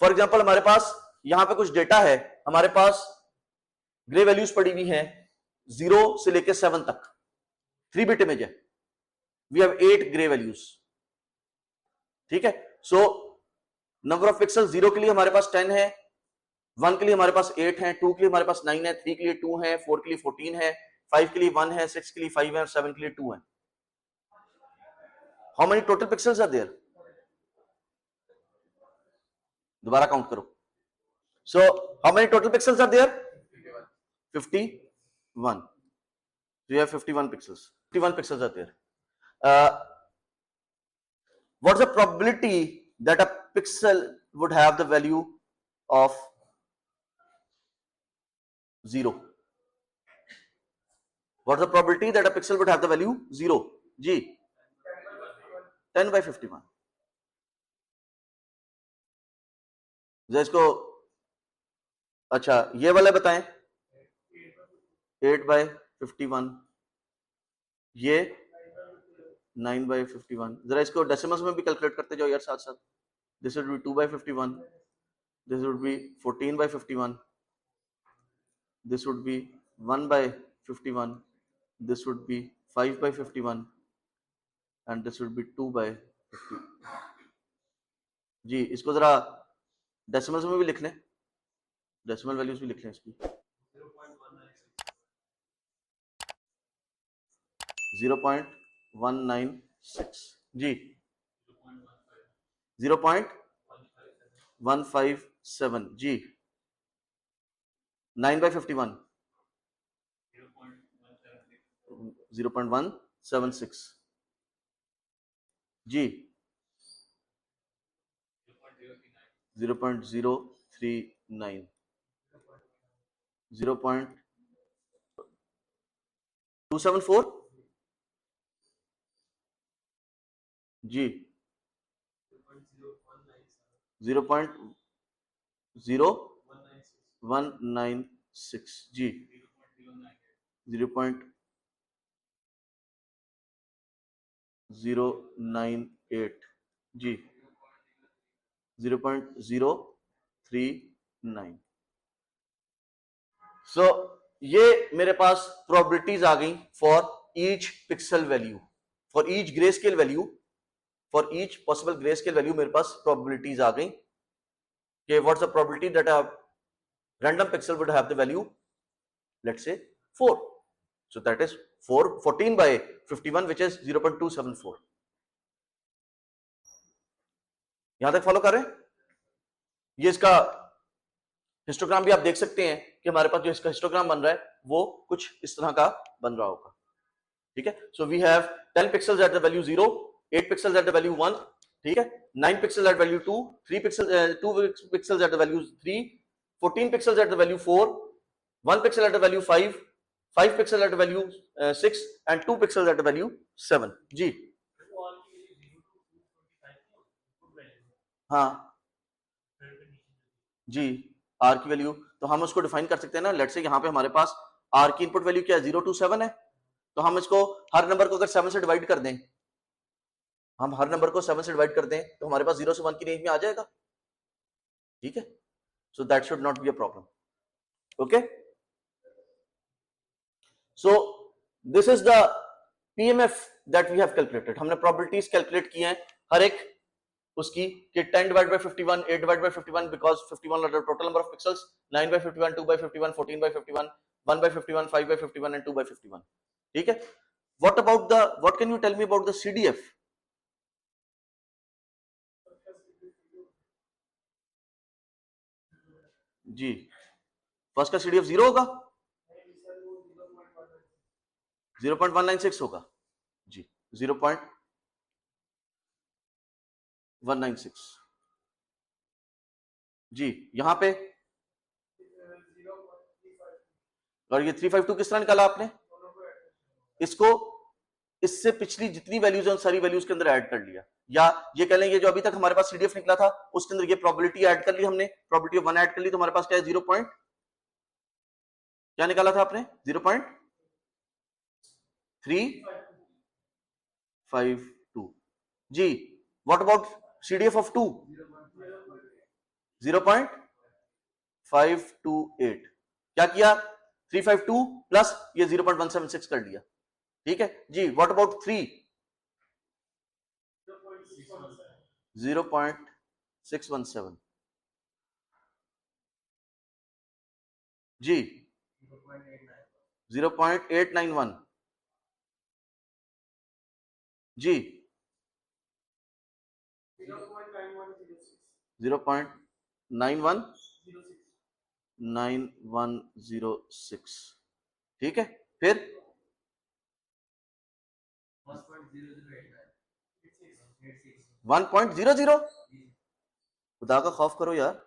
For example हमारे पास यहां पे कुछ डेटा है, हमारे पास ग्रे वैल्यूज पड़ी हुई हैं 0 से लेकर 7 तक, 3 बिट इमेज है, वी हैव 8 ग्रे वैल्यूज, ठीक है। सो नंबर ऑफ पिक्सल 0 के लिए हमारे पास 10 है, 1 के लिए हमारे पास 8 है, 2 के लिए हमारे पास 9 है, 3 के लिए 2 है, 4 के लिए 14 है, 5 के लिए 1 है, 6 के लिए 5 है और 7 के लिए 2 है। How many total pixels are there? दोबारा काउंट करो। So how many total pixels are there? 51. So you have 51 pixels. 51 pixels are there. What's the probability that a pixel would have the value of 0? What's the probability that a pixel would have the value 0? G. 10 by 51. इसको अच्छा ये वाला बताएं, 8 by 51, ये 9 by 51। जरा इसको decimals में भी कैलकुलेट करते जाओ यार साथ साथ। This would be 2 by 51, this would be 14 by 51, this would be 1 by 51, this would be 5 by 51 and this would be 2 by 50। जी इसको जरा डेसिमल्स में भी लिख लें, डेसिमल वैल्यूज भी लिख लें इसकी। 0.196 जी, 0.157 जी, 9 by 51 0.176 जी, 0.039 0.274 जी, 0.0196 जी, 0.098 जी, 0.039। सो ये मेरे पास प्रोबेबिलिटीज आ गई for each pixel value, for each grey scale value, for each possible grey scale value मेरे पास प्रोबेबिलिटीज आ गई कि what's the probability that a random pixel would have the value, let's say 4. So that is 14 by 51 which is 0.274। यहां तक follow कर रहे हैं? ये इसका हिस्टोग्राम भी आप देख सकते हैं कि हमारे पास जो इसका हिस्टोग्राम बन रहा है वो कुछ इस तरह का बन रहा होगा, ठीक है। So we have 10 pixels at the value 0, 8 pixels at the value 1, ठीक है, 9 pixels at value 2, 2 pixels at the value 3, 14 pixels at the value 4, 1 pixel at the value 5, 5 pixel at the value 6 and 2 pixels at the value 7 जी। हाँ जी, are की value तो हम उसको define कर सकते हैं ना, लेट्स से यहाँ पे हमारे पास आर की इनपुट वैल्यू क्या है 0 to 7 है, तो हम इसको हर नंबर को अगर 7 से डिवाइड कर दें, हम हर नंबर को 7 से डिवाइड कर दें तो हमारे पास 0 से 1 की रेंज में आ जाएगा, ठीक है। So that should not be a problem, okay. So this is the PMF that we have calculated। हमने probabilities calculate की हैं हर एक उसकी कि 10 divided by 51, 8 divided by 51 because 51 are the total number of pixels, 9 by 51, 2 by 51, 14 by 51, 1 by 51, 5 by 51 and 2 by 51, ठीक है। what can you tell me about the CDF? जी first का CDF 0 होगा, 0.196 होगा जी, 0.196 जी। यहां पे और ये 352 किस तरह निकाला आपने? इसको इससे पिछली जितनी वैल्यूज है उन सारी वैल्यूज के अंदर ऐड कर लिया, या ये कह लें ये जो अभी तक हमारे पास CDF निकला था उसके अंदर ये प्रोबेबिलिटी ऐड कर ली हमने, प्रोबेबिलिटी ऑफ 1 ऐड कर ली, तो हमारे पास क्या है 0. क्या निकाला था आपने? 0.352 जी। What about CDF of 2? 0.528 क्या किया 352 प्लस ये 0.176 कर लिया ठीक है जी व्हाट अबाउट 3 0.617 जी 0.891 जी 0.9106 ठीक है फिर 1.00 खुदा का खौफ करो यार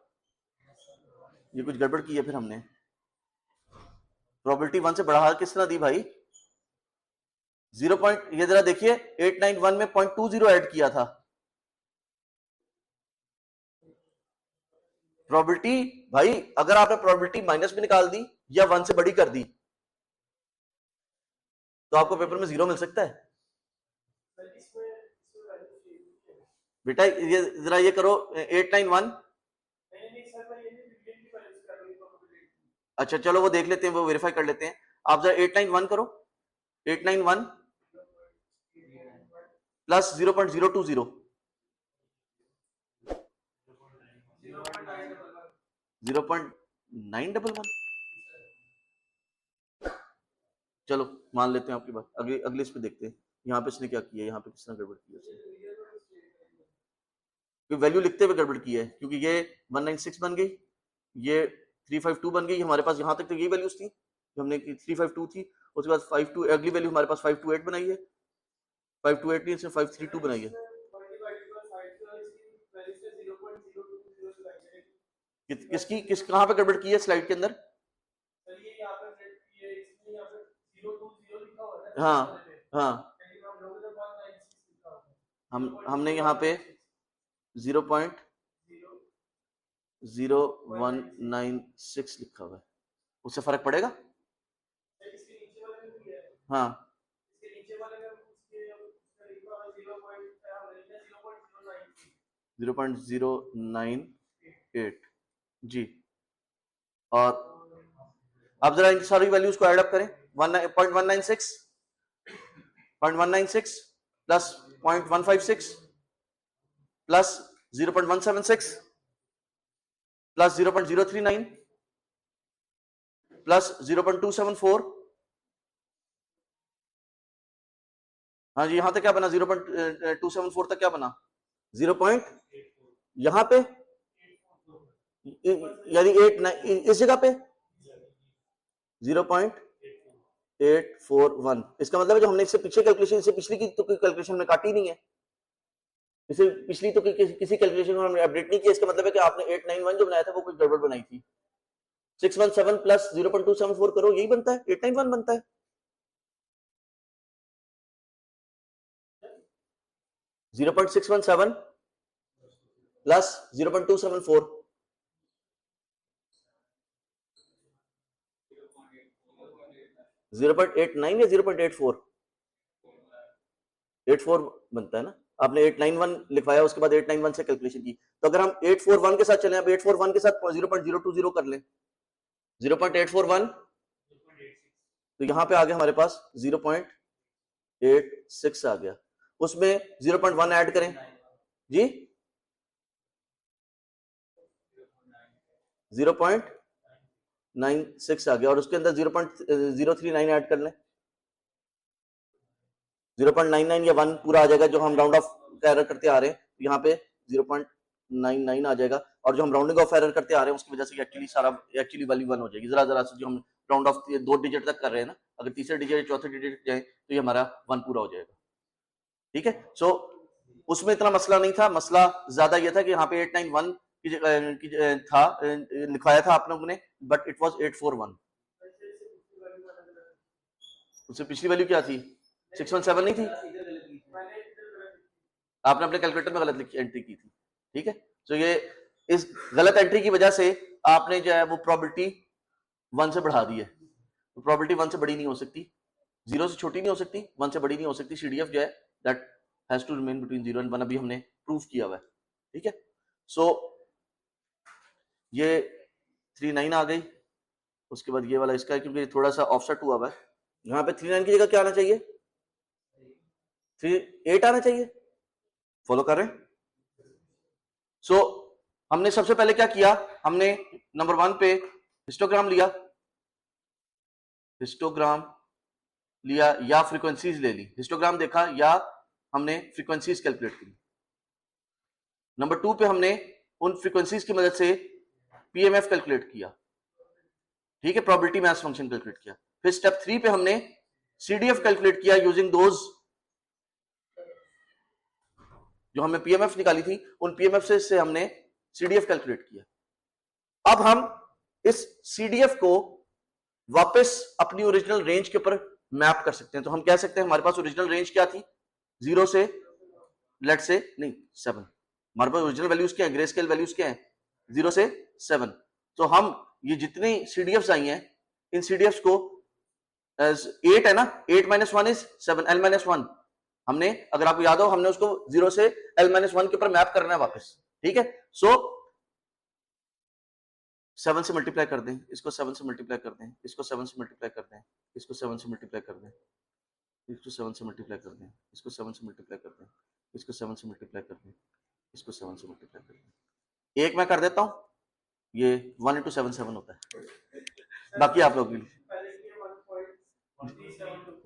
ये कुछ गड़बड़ की है फिर हमने प्रोबेबिलिटी 1 से बढ़ा किस तरह दी भाई 0. ये जरा देखिए 891 में 0.20 ऐड किया था प्रोबेबिलिटी भाई अगर आपने प्रोबेबिलिटी माइनस में निकाल दी या 1 से बड़ी कर दी तो आपको पेपर में 0 मिल सकता है बेटा ये जरा ये करो 891 अच्छा चलो वो देख लेते हैं वो वेरीफाई कर लेते हैं आप जरा 891 करो 891 प्लस 0.020 0.911 चलो मान लेते हैं आपकी बात अगले इस पे देखते हैं यहाँ पे इसने क्या किया यहाँ पे किसने गड़बड़ की है वैल्यू लिखते हुए गड़बड़ की है क्योंकि ये 196 बन गई ये 352 बन गई हमारे पास यहाँ तक तो यही वैल्यूज थी हमने 352 थी उसके बाद 52 अगली वैल्यू हमारे पास 528 बनाई है 528 नहीं सिर्फ 532 बनाई है किसकी कहाँ पे गड़बड़ की है स्लाइड के अंदर हाँ हाँ हमने यहाँ पे 0.0196 लिखा हुआ है उससे फर्क पड़ेगा हाँ 0.098 जी और अब जरा इन सारी वैल्यूज को ऐड अप करें 1.196 प्लस 0.156 प्लस 0.176 प्लस 0.039 प्लस 0.274 हाँ जी यहां तक क्या बना 0.274 तक क्या बना 0. यहां पे यानी 8 इस जगह पे 0.841 इसका मतलब है जो हमने इससे पीछे कैलकुलेशन इससे पिछली की तो कोई कैलकुलेशन में काटी नहीं है इसे पिछली तो किसी कैलकुलेशन को हमने अपडेट नहीं किया इसका मतलब है कि आपने 891 जो बनाया था वो कुछ गड़बड़ बनाई थी 617 प्लस 0.274 करो यही बनता है 891 बनता है 0.617 प्लस 0.274 0.89 या 0.84 84 बनता है ना आपने 891 लिखवाया उसके बाद 891 से कैलकुलेशन की तो अगर हम 841 के साथ चलें अब 841 के साथ 0.020 कर लें 0.841 तो यहाँ पे आ गया हमारे पास 0.86 आ गया उसमें 0.1 ऐड करें जी 0.96 आ गया और उसके अंदर 0.039 ऐड कर लें 0.99 या 1 पूरा आ जाएगा जो हम राउंड ऑफ एरर करते आ रहे हैं यहाँ पे 0.99 आ जाएगा और जो हम राउंडिंग ऑफ एरर करते आ रहे हैं उसकी वजह से एक्चुअली वैल्यू 1 हो जाएगी जरा से जो हम राउंड ऑफ 2 डिजिट तक कर रहे हैं ना अगर तीसरे डिजिट चौथे डिजिट जाए तो ये हमारा 1 पूरा हो जाएगा ठीक है सो उसमें इतना मसला नहीं था मसला ज्यादा ये था कि यहाँ पे 891 की था लिखवाया था आप लोगों ने बट इट वाज 841 उससे पिछली वैल्यू क्या थी 617 नहीं थी आपने अपने कैलकुलेटर में गलत एंट्री की थी ठीक है तो ये इस गलत एंट्री की वजह से आपने जो है वो प्रोबेबिलिटी 1 से बढ़ा दी है तो प्रोबेबिलिटी 1 से बड़ी नहीं हो सकती 0 से छोटी नहीं हो सकती 1 से बड़ी नहीं हो सकती CDF जो है that has to remain between 0 and 1 अभी हमने प्रूफ किया हुआ है ठीक है सो ये 39 आ गई, उसके बाद ये वाला इसका है क्योंकि थोड़ा सा ऑफसेट हुआ हुआ है, यहाँ पे 39 की जगह क्या आना चाहिए, 38 आना चाहिए। फॉलो कर रहे हैं? सो हमने सबसे पहले क्या किया, हमने नंबर 1 पे हिस्टोग्राम लिया, हिस्टोग्राम लिया या फ्रीक्वेंसीज ले ली, हिस्टोग्राम देखा या हमने फ्रीक्वेंसीज कैलकुलेट की। नंबर 2 पे हमने उन फ्रीक्वेंसीज की मदद से पीएमएफ कैलकुलेट किया, ठीक है, प्रोबेबिलिटी मास फंक्शन कैलकुलेट किया। फिर स्टेप 3 पे हमने सीडीएफ कैलकुलेट किया यूजिंग दोज, जो हमने पीएमएफ निकाली थी उन पीएमएफ से हमने सीडीएफ कैलकुलेट किया। अब हम इस सीडीएफ को वापस अपनी ओरिजिनल रेंज के ऊपर मैप कर सकते हैं। तो हम कह सकते हैं हमारे पास ओरिजिनल रेंज क्या थी, 0 से लेट से नहीं 7, हमारे पास ओरिजिनल वैल्यूज क्या है, ग्रे स्केल वैल्यूज क्या है, 0 से 7। तो हम ये जितनी सीडीएफ्स आई हैं इन सीडीएफ्स को 8 है ना, 8 - 1 इज 7, L - 1 हमने, अगर आपको याद हो, हमने उसको 0 से L - 1 के ऊपर मैप करना है वापस, ठीक है। सो 7 से मल्टीप्लाई कर दें, इसको 7 से मल्टीप्लाई कर दें, इसको 7 से मल्टीप्लाई कर दें, इसको 7 से मल्टीप्लाई कर दें, इसको 7 से मल्टीप्लाई कर दें, इसको 7 से मल्टीप्लाई कर दें, इसको 7 से मल्टीप्लाई कर दें, इसको 7 से मल्टीप्लाई कर दें। एक मैं कर देता हूं, ये 1 × 7 7 होता है, बाकी आप लोग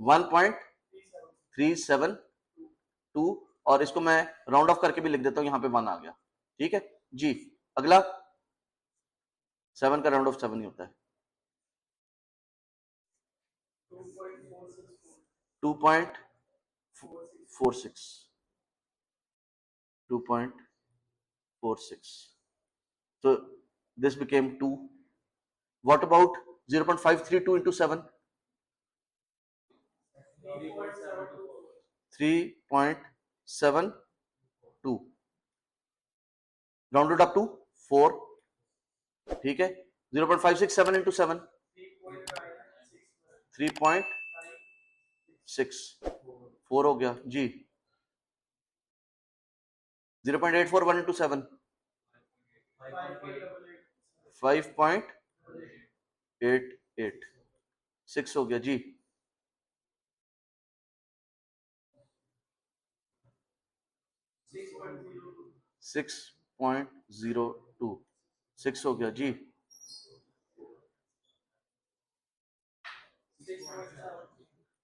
1.372 और इसको मैं राउंड ऑफ करके भी लिख देता हूं, यहां पे 1 आ गया, ठीक है जी। अगला 7 का राउंड ऑफ 7 ही होता है, 2.46 2.46, so this became 2. What about 0.532 into 7? 3.72 rounded up to 4, ठीक है। 0.567 into 7, 3.64 हो गया जी। 0.841 into 7, 5.886 हो गया जी। 6.02 6 हो गया जी।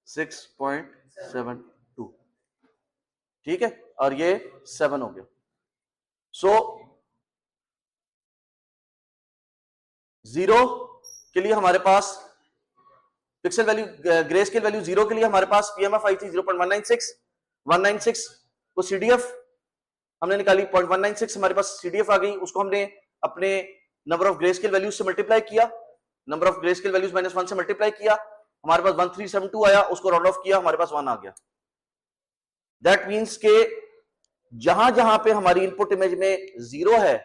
6.72, ठीक है, और ये 7 हो गया। सो 0 के लिए हमारे पास pixel value, grey scale value 0 के लिए हमारे पास पीएमएफ आई थी 0.196, 196 को सीडीएफ हमने निकाली, 0.196 हमारे पास सीडीएफ आ गई, उसको हमने अपने number of grey scale values से मल्टीप्लाई किया, number of grey scale values -1 से मल्टीप्लाई किया, हमारे पास 1372 आया, उसको राउंड ऑफ किया, हमारे पास 1 आ गया। दैट मींस के जहां जहां पे हमारी इनपुट इमेज में 0 है,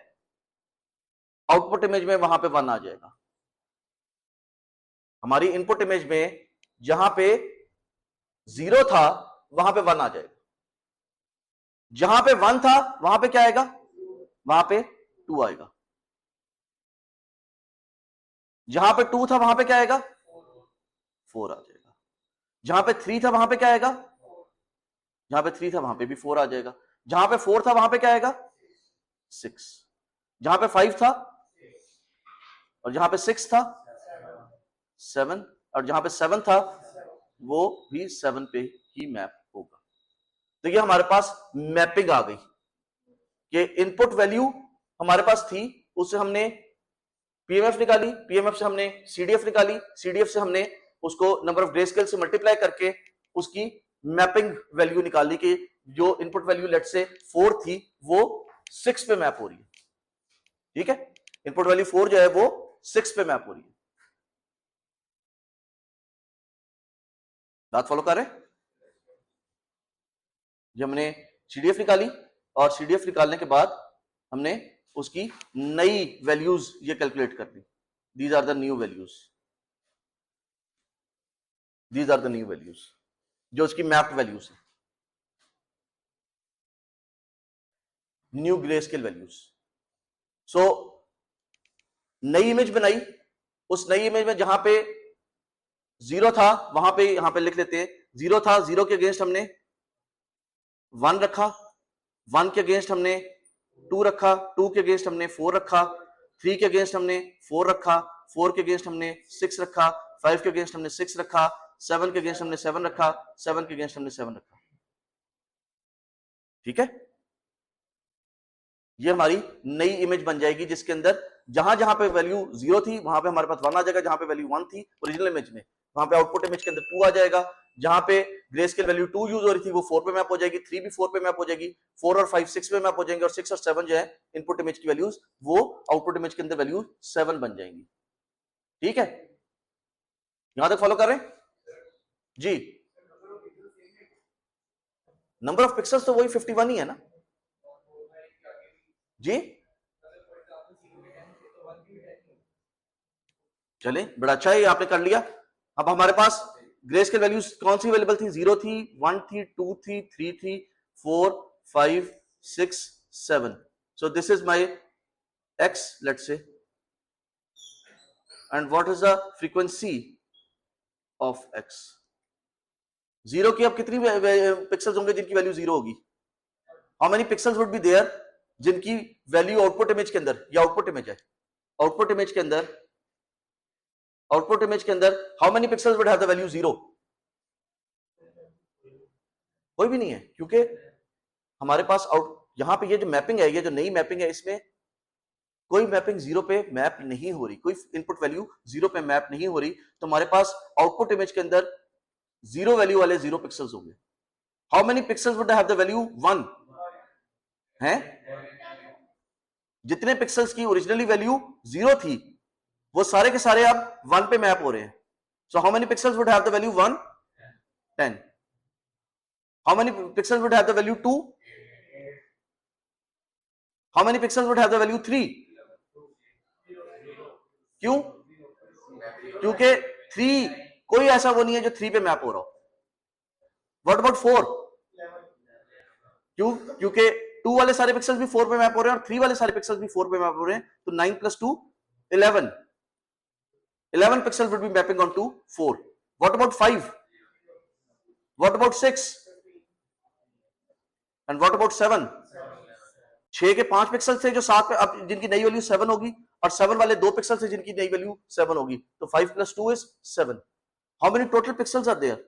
आउटपुट इमेज में वहां पे 1 आ जाएगा। हमारी इनपुट इमेज में जहां पे 0 था वहां पे 1 आ जाएगा, जहां पे 1 था वहां पे क्या आएगा, वहां पे 2 आएगा, जहां पे 2 था वहां पे क्या आएगा, 4 आ जाएगा, जहां पे 3 था वहां पे क्या आएगा, जहां पे 3 था वहां पे भी 4 आ जाएगा, जहां पे 4 था वहां पे क्या आएगा, 6, जहां पे 5 था और जहां पे 6 था 7, और जहां पे 7 था वो भी 7 पे ही मैप होगा। तो ये हमारे पास मैपिंग आ गई कि इनपुट वैल्यू हमारे पास थी, उससे हमने पीएमएफ निकाली, पीएमएफ से हमने सीडीएफ निकाली, सीडीएफ से हमने उसको नंबर ऑफ ग्रे स्केल से मल्टीप्लाई करके उसकी मैपिंग वैल्यू निकाली कि जो इनपुट वैल्यू लेट से 4 थी वो 6 पे मैप हो रही है, ठीक है, इनपुट वैल्यू 4 जो है वो 6 पे मैप हो रही है। बात फॉलो कर रहे हैं? जब हमने सीडीएफ निकाली और सीडीएफ निकालने के बाद हमने उसकी नई वैल्यूज ये कैलकुलेट कर दी, these are the new values, these are the new values जो उसकी मैप्ड वैल्यूज है, new grey scale values. So नई इमेज बनाई, उस नई इमेज में जहां पे 0 था वहां पे यहां पे लिख लेते हैं 0 था, 0 के अगेंस्ट हमने 1 रखा, 1 के अगेंस्ट हमने 2 रखा, 2 के अगेंस्ट हमने 4 रखा, 3 के अगेंस्ट हमने 4 रखा, 4 के अगेंस्ट हमने 6 रखा, 5 के अगेंस्ट हमने 6 रखा, 7 के अगेंस्ट हमने 7 रखा, 7 के अगेंस्ट हमने 7 रखा। ठीक है, ये हमारी नई इमेज बन जाएगी जिसके अंदर जहां जहां पे वैल्यू 0 थी वहां पे हमारे पास 1 आ जाएगा, जहां पे वैल्यू 1 थी ओरिजिनल इमेज में वहां पे आउटपुट इमेज के अंदर 2 आ जाएगा, जहां पे ग्रे स्केल वैल्यू 2 यूज हो रही थी वो 4 पे मैप हो जाएगी, 3 भी 4 पे मैप हो जाएगी, 4 और 5 6 पे मैप हो जाएंगे, और 6 और 7 जो है इनपुट इमेज की वैल्यूज वो आउटपुट इमेज के अंदर वैल्यू 7 बन जाएंगी। ठीक है, यहां तक फॉलो कर रहे हैं जी? नंबर ऑफ पिक्सल्स तो वही 51 ही है ना जी। चले, बड़ा अच्छा है, आपने कर लिया। अब हमारे पास ग्रे स्केल वैल्यूज कौन सी अवेलेबल थी? 0 थी, 1 थी, 2 थी, 3 थी, 4 5 6 7। so this is my x, let's say, and what is the frequency of x? 0 की अब कितनी पिक्सल्स होंगे जिनकी वैल्यू 0 होगी? How many pixels would be there जिनकी वैल्यू आउटपुट इमेज के अंदर, या आउटपुट इमेज है, आउटपुट इमेज के अंदर, आउटपुट इमेज के अंदर how many pixels would have the value 0? कोई भी नहीं है, क्योंकि हमारे पास यहां पे ये जो मैपिंग है, ये जो नई मैपिंग है, इसमें कोई मैपिंग 0 पे मैप नहीं हो रही, कोई इनपुट वैल्यू 0 पे मैप नहीं हो रही, तो हमारे पास आउटपुट इमेज के अंदर 0 वैल्यू वाले 0 पिक्सल्स होंगे। How many pixels would have the value 1 है? जितने पिक्सल्स की ओरिजिनली वैल्यू 0 थी वो सारे के सारे अब 1 पे मैप हो रहे हैं। सो how many pixels would have the value 1? 10। How many pixels would have the value 2? How many pixels would have the value 3? क्यों? क्योंकि 3 कोई ऐसा वो नहीं है जो 3 पे मैप हो रहा हो। What about 4? क्यों? क्योंकि 2 वाले सारे पिक्सल्स भी 4 पे मैप हो रहे हैं और 3 वाले सारे पिक्सल्स भी 4 पे मैप हो रहे हैं, तो 9 + 2 11 pixels would be mapping onto 4. What about 5? What about 6? And what about 7? 6 के 5 पिक्सल थे जो 7 पे, अब जिनकी नई वैल्यू 7 होगी, और 7 वाले 2 पिक्सल थे जिनकी नई वैल्यू 7 होगी, तो 5 + 2 is 7. How many total pixels are there?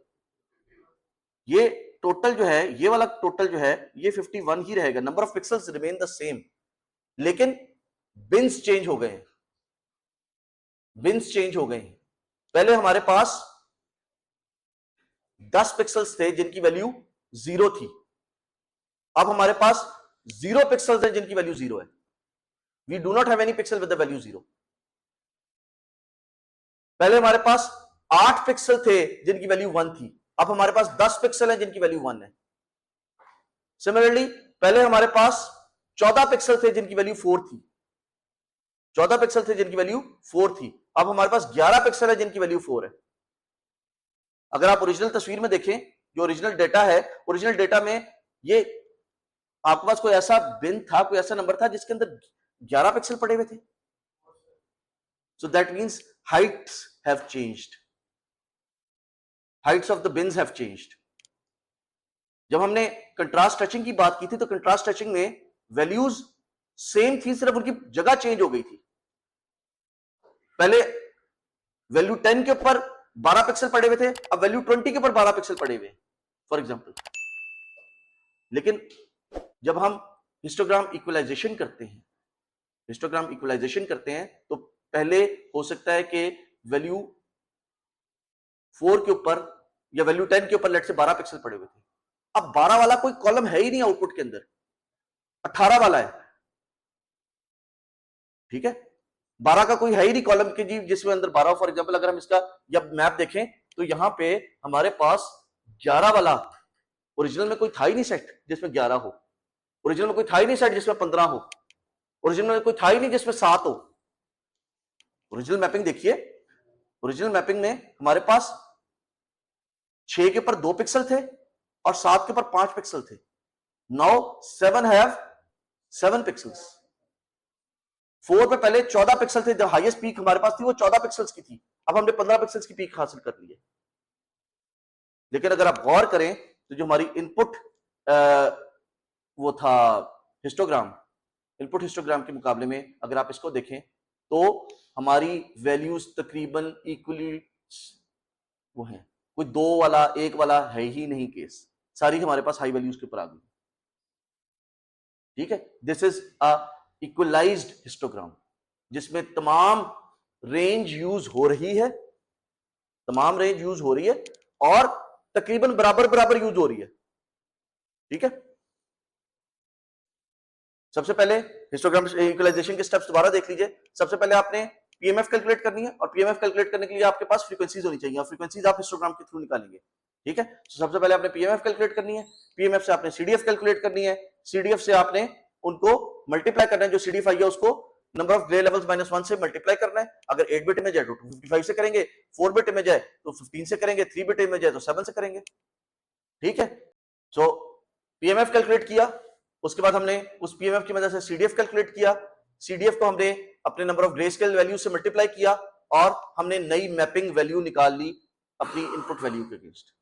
ये टोटल जो है, ये वाला टोटल जो है, ये 51 ही रहेगा। Number of pixels remain the same, लेकिन बिन्स चेंज हो गए हैं, बिन्स चेंज हो गए हैं। पहले हमारे पास 10 पिक्सल्स थे जिनकी वैल्यू 0 थी, अब हमारे पास 0 पिक्सल्स हैं जिनकी वैल्यू 0 है। We do not have any pixel with the value 0। पहले हमारे पास 8 पिक्सल थे जिनकी वैल्यू 1 थी, अब हमारे पास 10 पिक्सल हैं जिनकी वैल्यू 1 है। सिमिलरली पहले हमारे पास 14 पिक्सल थे जिनकी वैल्यू 4 थी, 14 पिक्सल थे जिनकी वैल्यू 4 थी, अब हमारे पास 11 पिक्सल है जिनकी वैल्यू 4 है। अगर आप ओरिजिनल तस्वीर में देखें, जो ओरिजिनल डेटा है, ओरिजिनल डेटा में ये आपके पास कोई ऐसा बिन था, कोई ऐसा नंबर था जिसके अंदर 11 पिक्सल पड़े हुए थे। So that means Heights have changed, Heights of the beans have changed. जब हमने कंट्रास्ट टचिंग की बात की थी, तो कंट्रास्ट टचिंग में वैल्यूज सेम थी, सिर्फ उनकी जगह चेंज हो गई थी। पहले वैल्यू 10 के ऊपर 12 पिक्सल पड़े हुए थे, अब वैल्यू 20 के ऊपर 12 पिक्सल पड़े हुए, फॉर एग्जांपल। लेकिन जब हम हिस्टोग्राम इक्वलाइजेशन करते हैं, हिस्टोग्राम इक्वलाइजेशन करते हैं, तो पहले हो सकता है कि वैल्यू 4 के ऊपर या वैल्यू 10 के ऊपर लेट से 12 पिक्सल पड़े हुए थे, अब 12 वाला कोई कॉलम है ही नहीं आउटपुट के अंदर, 18 वाला है। ठीक है, 12 का कोई है ही नहीं कॉलम के जी जिसमें अंदर 12। फॉर एग्जांपल अगर हम इसका जब मैप देखें तो यहां पे हमारे पास 11 वाला ओरिजिनल में कोई था ही नहीं सेट जिसमें 11 हो, ओरिजिनल में कोई था ही नहीं सेट जिसमें 15 हो, ओरिजिनल में कोई था ही नहीं जिसमें 7 हो। ओरिजिनल मैपिंग देखिए, ओरिजिनल मैपिंग में हमारे पास 6 के ऊपर 2 पिक्सल थे और 7 के ऊपर 5 पिक्सल थे। नाउ 7 हैव 7 पिक्सल्स, 4 पे पहले 14 पिक्सल थे, जो हाईएस्ट पीक हमारे पास थी वो 14 पिक्सल्स की थी, अब हमने 15 पिक्सल्स की पीक हासिल कर ली है। लेकिन अगर आप गौर करें तो जो हमारी इनपुट वो था हिस्टोग्राम, इनपुट हिस्टोग्राम के मुकाबले में अगर आप इसको देखें तो हमारी वैल्यूज तकरीबन इक्वली वो है, कोई 2 वाला 1 वाला है ही नहीं केस, सारी हमारे पास हाई वैल्यूज के ऊपर आ गई। ठीक है, this is a equalised histogram जिसमें तमाम रेंज यूज हो रही है, तमाम रेंज यूज हो रही है और तकरीबन बराबर बराबर यूज हो रही है। ठीक है, सबसे पहले हिस्टोग्राम इक्वलाइजेशन के स्टेप्स दोबारा देख लीजिए। सबसे पहले आपने पीएमएफ कैलकुलेट करनी है और पीएमएफ कैलकुलेट करने के लिए आपके पास फ्रीक्वेंसीज होनी चाहिए और फ्रीक्वेंसीज आप हिस्टोग्राम के थ्रू निकालेंगे। ठीक है, तो सबसे पहले आपने पीएमएफ कैलकुलेट करनी है, पीएमएफ से आपने सीडीएफ कैलकुलेट करनी है, सीडीएफ से आपने उनको मल्टीप्लाई करना है, जो सीडीएफ आई है उसको नंबर ऑफ ग्रे लेवल्स -1 से मल्टीप्लाई करना है। अगर 8 बिट में जाए तो 255 से करेंगे, 4 बिट में जाए तो 15 से करेंगे, 3 बिट में जाए तो 7 से करेंगे। ठीक है, सो पीएमएफ कैलकुलेट किया, उसके बाद हमने उस पीएमएफ की मदद से सीडीएफ कैलकुलेट किया, सीडीएफ को हमने अपने number of grey scale value से मल्टीप्लाई किया और हमने नई मैपिंग वैल्यू निकाल ली अपनी इनपुट वैल्यू के अगेंस्ट।